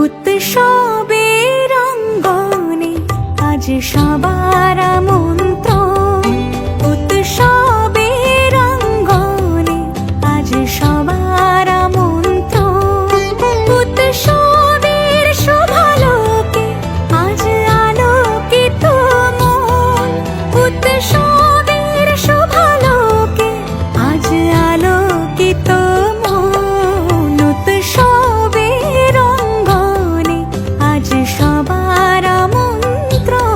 উৎসবের অঙ্গনে আজ সবার আমন্ত্রণ। উৎসবের অঙ্গনে আজ সবার আমন্ত্রণ। উৎসবের শোভালোকে আজ আলোকিত মন। উৎসবের শোভালোকে আজ আলোকিত মন। উৎসবের অঙ্গনে আজ সবার আমন্ত্রণ।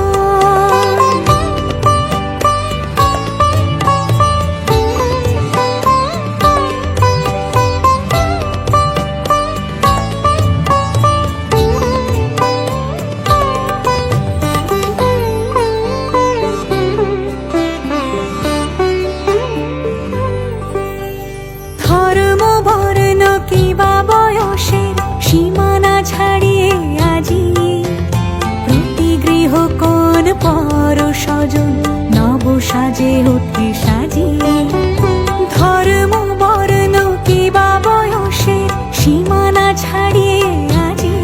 ধর্ম বর্ণ কিবা বয়সের সীমানা ছাড়িয়ে আজি প্রতি গৃহ কোন পর স্বজন নব সাজে ওঠে সাজিয়ে। ধর্ম বর্ণ কিবা বয়সের সীমানা ছাড়িয়ে আজি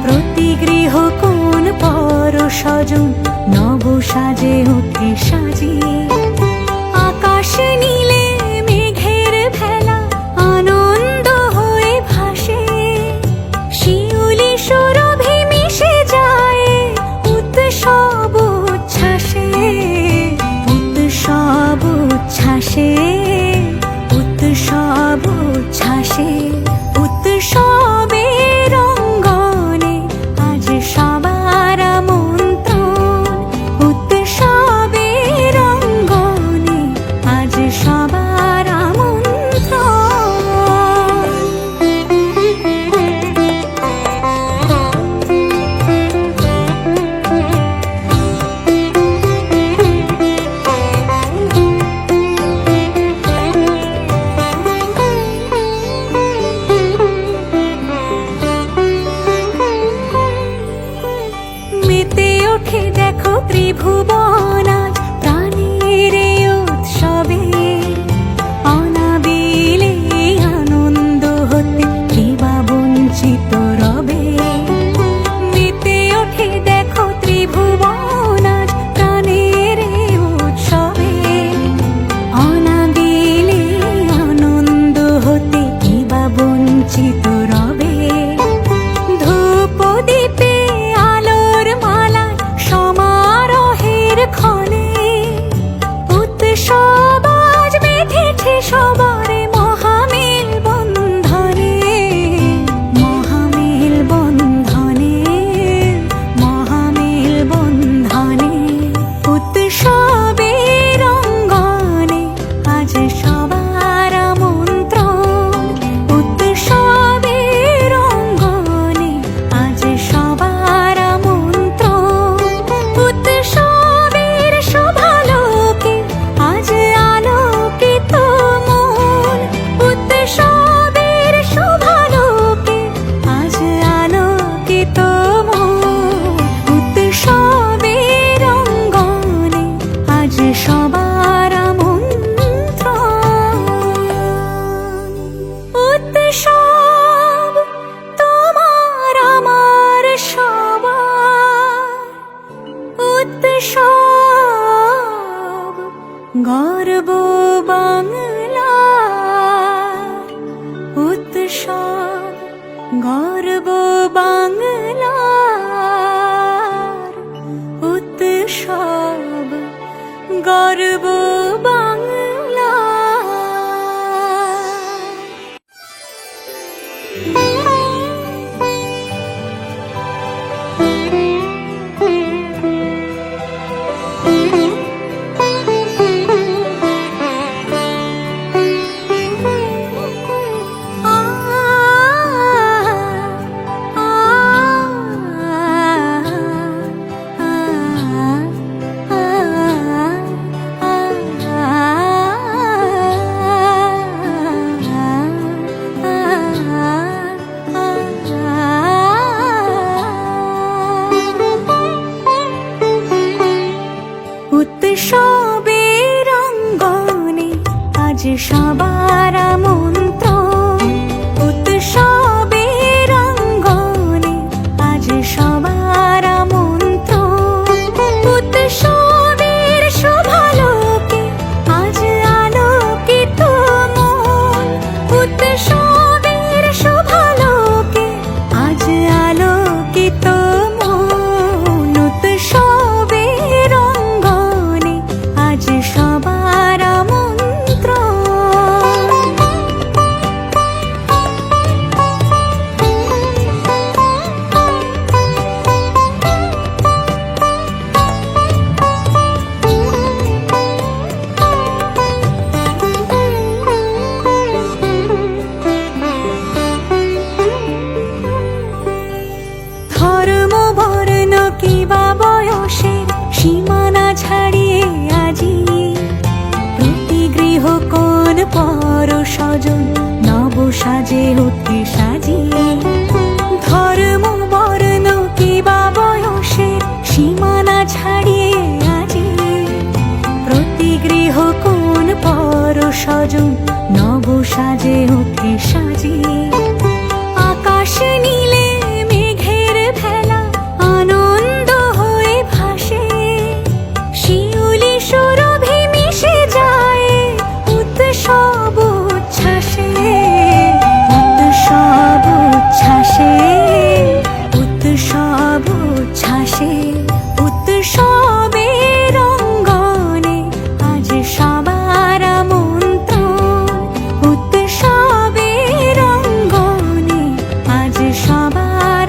প্রতি গৃহ কোন পর স্বজন নব সাজে ওঠে সাজিয়ে। আকাশ নীলে মেঘের ভেলা আনন্দ হয়ে ভাসে। শিউলি সুরভি মিশে যায় উৎসব উচ্ছ্বাসে। উৎসব উচ্ছ্বাসে। উৎসব উচ্ছ্বাসে। উৎসবের অঙ্গনে আজ সবার আমন্ত্রণ। উৎসবের অঙ্গনে আজ সবার আমন্ত্রণ। মেতে ওঠে দেখো ত্রিভুবন আজ প্রাণের এই উৎসবে। অনাবিলে আনন্দ হতে কিবা বঞ্চিত রবে। মেতে ওঠে দেখো ত্রিভুবন আজ প্রাণের এই উৎসবে। অনাবিলে আনন্দ হতে কিবা বঞ্চিত রবে। ধূপ দীপে আলোর মালা সমারোহের ক্ষণে উৎসব আজ বেঁধেছে সবার মহামেল বন্ধনে। মহামেল বন্ধনে। মহামেল বন্ধনে। উৎসবের অঙ্গনে আজ সবার আমন্ত্রণ। উৎসবের অঙ্গনে আজ সবার আমন্ত্রণ। উৎসবের শোভালোকে আজ আলোকিত মন। উৎসবের শোভালোকে আজ আলোকিত মন। উৎসবের অঙ্গনে আজ সবার আমন্ত্রণ। উৎসব তোমার আমার সবার। উৎসব গর্ব বাংলার। উৎসব গর্ব বাংলার। উৎসব গর্ব বাংলার। উৎসবের অঙ্গনে আজ সবার আমন্ত্রণ। উৎসবের অঙ্গনে আজ সবার আমন্ত্রণ। উৎসবের শোভালোকে আজ আলোকিত মন। উৎসবের শোভালোকে আজ আলোকিত মন। উৎসবের অঙ্গনে আজ সবার আমন্ত্রণ। ধর্ম বর্ণ কিবা বয়সের সীমানা ছাড়িয়ে আজি প্রতি গৃহ কোন পর স্বজন নব সাজে উঠে সাজিয়ে। ধর্ম বর্ণ কিবা বয়সের সীমানা ছাড়িয়ে আজি প্রতি গৃহ কোন পর স্বজন নব সাজে উঠে সাজিয়ে। আকাশ নীলে মেঘের ভেলা আনন্দ হয়ে ভাসে। শিউলি সুরভি মিশে যায় উৎসব উচ্ছ্বাসে। উৎসব উচ্ছ্বাসে। উৎসব উচ্ছ্বাসে। উৎসবের অঙ্গনে আজ সবার আমন্ত্রণ। উৎসবের অঙ্গনে আজ সবার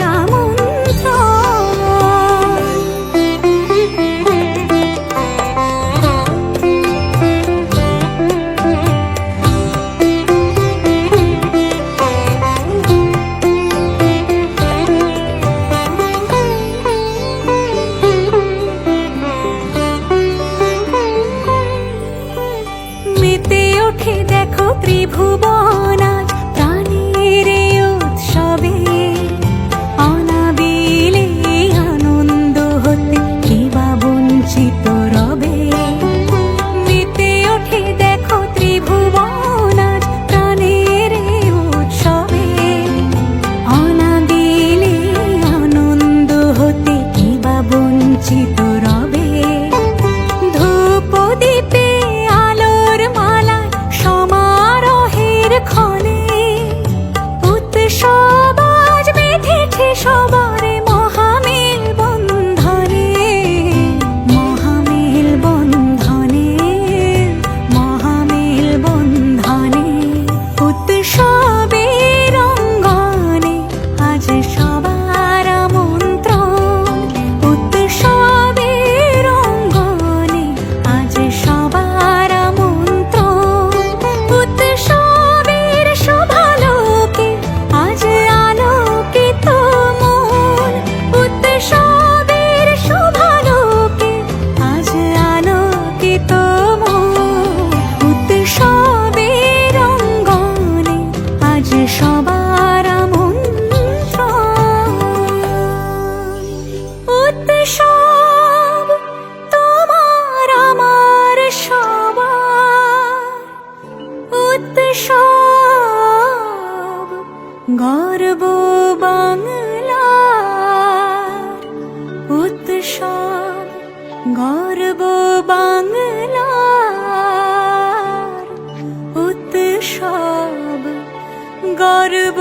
মেতে ওঠে দেখো ত্রিভুবন আজ প্রাণের এই উৎসবে। অনাবিলে আনন্দ হতে কিবা বঞ্চিত রবে। মেতে ওঠে দেখো ত্রিভুবন আজ প্রাণের এই উৎসবে। অনাবিলে আনন্দ হতে কিবা বঞ্চিত রবে। ধূপ দীপে আলোর মালায় সমারোহের ক্ষণে উৎসব আজ বেঁধেছে সবার মহামেল বন্ধনে। মহামেল বন্ধনে। মহামেল বন্ধনে। উৎসবের অঙ্গনে আজ সবার আমন্ত্রণ। উৎসবের অঙ্গনে আজ সবার আমন্ত্রণ। উৎসবের শোভালোকে আজ আলোকিত মন। উৎসবের শোভালোকে আজ আলোকিত মন। উৎসবের অঙ্গনে আজ সবার আমন্ত্রণ। উৎসব তোমার আমার সবার। উৎসব গর্ব বাংলার। উৎসব গর্ব বাংলার। উৎসব গর্ব